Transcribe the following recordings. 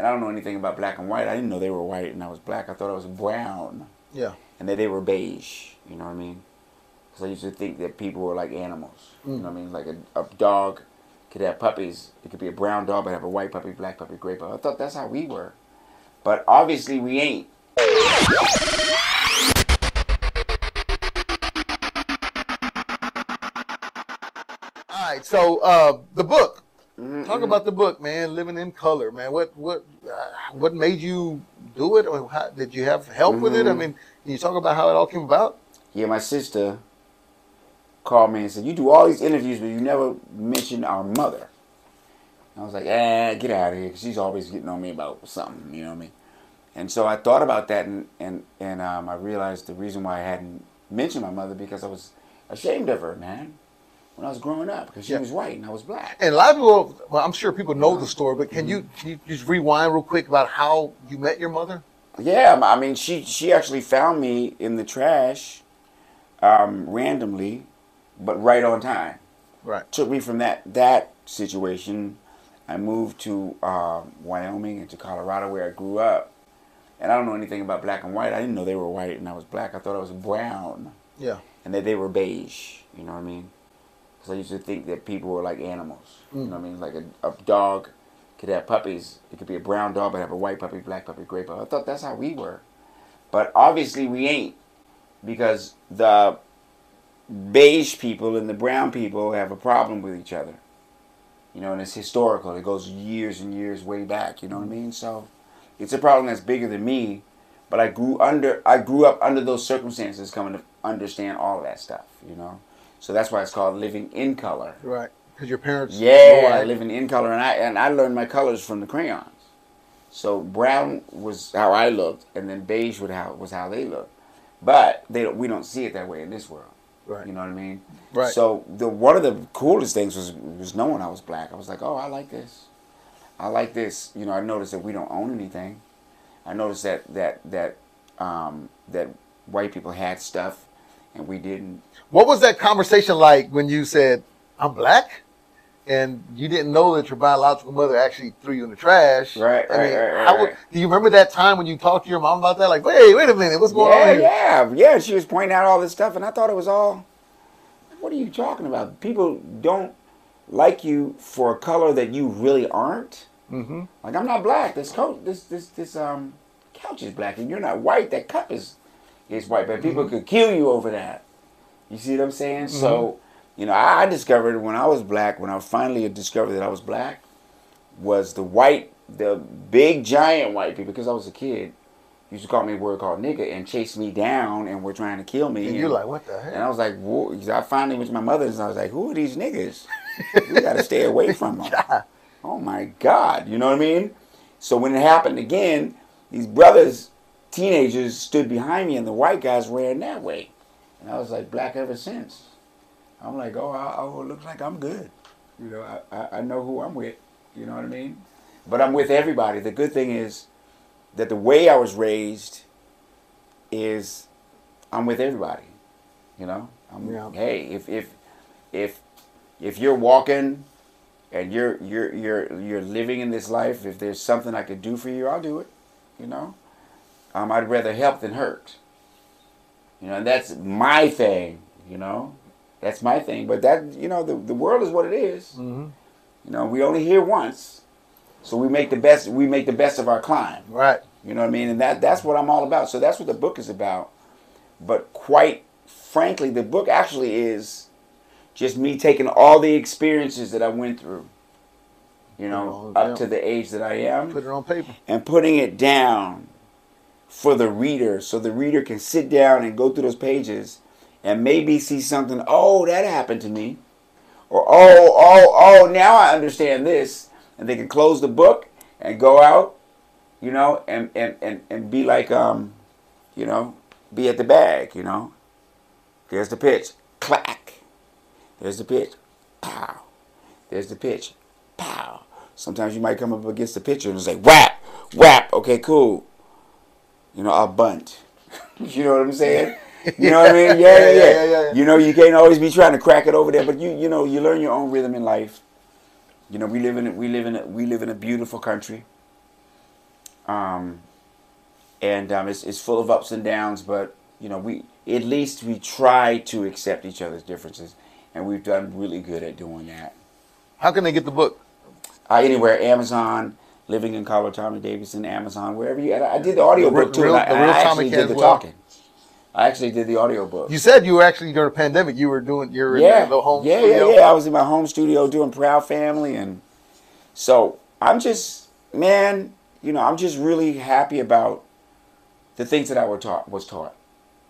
and I don't know anything about black and white. I didn't know they were white and I was black. I thought I was brown. Yeah. And that they were beige. You know what I mean? Because I used to think that people were like animals. You know what I mean? Like a dog could have puppies. It could be a brown dog but have a white puppy, black puppy, gray puppy. I thought that's how we were. But obviously we ain't. All right, so the book. Talk about the book, man. Living in Color, man. What made you do it, or how, did you have help with it? I mean, can you talk about how it all came about? Yeah, my sister called me and said, "You do all these interviews, but you never mention our mother." And I was like, get out of here, because she's always getting on me about something, you know what I mean? And so I thought about that, and I realized the reason why I hadn't mentioned my mother, because I was ashamed of her, man, when I was growing up, because she was white and I was black. And a lot of people, well, I'm sure people know the story, but can you just rewind real quick about how you met your mother? Yeah, I mean, she actually found me in the trash randomly, but right on time. Right. Took me from that situation. I moved to Wyoming and to Colorado, where I grew up. And I don't know anything about black and white. I didn't know they were white and I was black. I thought I was brown. Yeah. And that they were beige. You know what I mean? Because I used to think that people were like animals. You know what I mean? Like a dog could have puppies. It could be a brown dog but have a white puppy, black puppy, gray puppy. I thought that's how we were. But obviously we ain't. Because the beige people and the brown people have a problem with each other. You know, and it's historical. It goes years and years way back. You know what I mean? So it's a problem that's bigger than me. But I grew up under those circumstances, coming to understand all of that stuff. You know, so that's why it's called Living in Color. Right. Because your parents. Yeah, living in color, and I learned my colors from the crayons. So brown was how I looked, and then beige was how they looked. But we don't see it that way in this world. Right. You know what I mean? Right. So one of the coolest things was knowing I was black. I was like, oh, I like this. I like this. You know, I noticed that we don't own anything. I noticed that white people had stuff and we didn't. What was that conversation like when you said, "I'm black," and you didn't know that your biological mother actually threw you in the trash? Right. Do you remember that time when you talked to your mom about that? Like, wait a minute, what's going on here? Yeah. She was pointing out all this stuff, and I thought it was all. What are you talking about? People don't like you for a color that you really aren't. Mm-hmm. Like, I'm not black. This couch is black, and you're not white. That cup is white, but people could kill you over that. You see what I'm saying? Mm-hmm. So, you know, I discovered when I was black, when I finally discovered that I was black, was the big giant white people, because I was a kid, used to call me a word called nigga and chase me down and were trying to kill me. And you're like, what the heck? And I was like, whoa. I finally went to my mother's and I was like, who are these niggas? We got to stay away from them. Oh my God. You know what I mean? So when it happened again, these brothers, teenagers, stood behind me and the white guys ran that way. And I was like, black ever since. I'm like, oh, it looks like I'm good. You know, I know who I'm with. You know what I mean? But I'm with everybody. The good thing is that the way I was raised is I'm with everybody. You know? Hey, if you're walking and you're living in this life, if there's something I could do for you, I'll do it. You know? I'd rather help than hurt. You know, and that's my thing, you know? That's my thing. But that, you know, the world is what it is. Mm-hmm. You know, we only here once. So we make the best of our climb. Right. You know what I mean? And that's what I'm all about. So that's what the book is about. But quite frankly, the book actually is just me taking all the experiences that I went through, you know, up to the age that I am. Put it on paper. And putting it down for the reader, so the reader can sit down and go through those pages and maybe see something, oh, that happened to me. Or, oh, now I understand this. And they can close the book and go out, you know, and be like, you know, be at the bag, you know. There's the pitch. Clack. There's the pitch. Pow. There's the pitch. Pow. Sometimes you might come up against the pitcher and it's like, whap, whap. Okay, cool. You know, I'll bunt. You know what I'm saying? You know what I mean? Yeah. You know, you can't always be trying to crack it over there, but you know, you learn your own rhythm in life. You know, we live in a beautiful country. It's full of ups and downs, but we at least we try to accept each other's differences, and we've done really good at doing that. How can they get the book? Anywhere, Amazon, Living in Color, Tommy Davidson, Amazon, wherever you. I did the audiobook too. The And real I Tommy actually can did as the well. talking. I actually did the audiobook. You said you were actually during the pandemic. You were doing. You're in the home studio. Yeah. I was in my home studio doing Proud Family, and so I'm just, man, I'm just really happy about the things that I was taught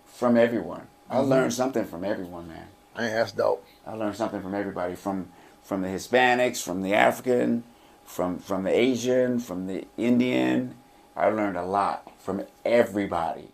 from everyone. I learned something from everyone, man. Man, that's dope. I learned something from everybody, from the Hispanics, from the African, from the Asian, from the Indian. I learned a lot from everybody.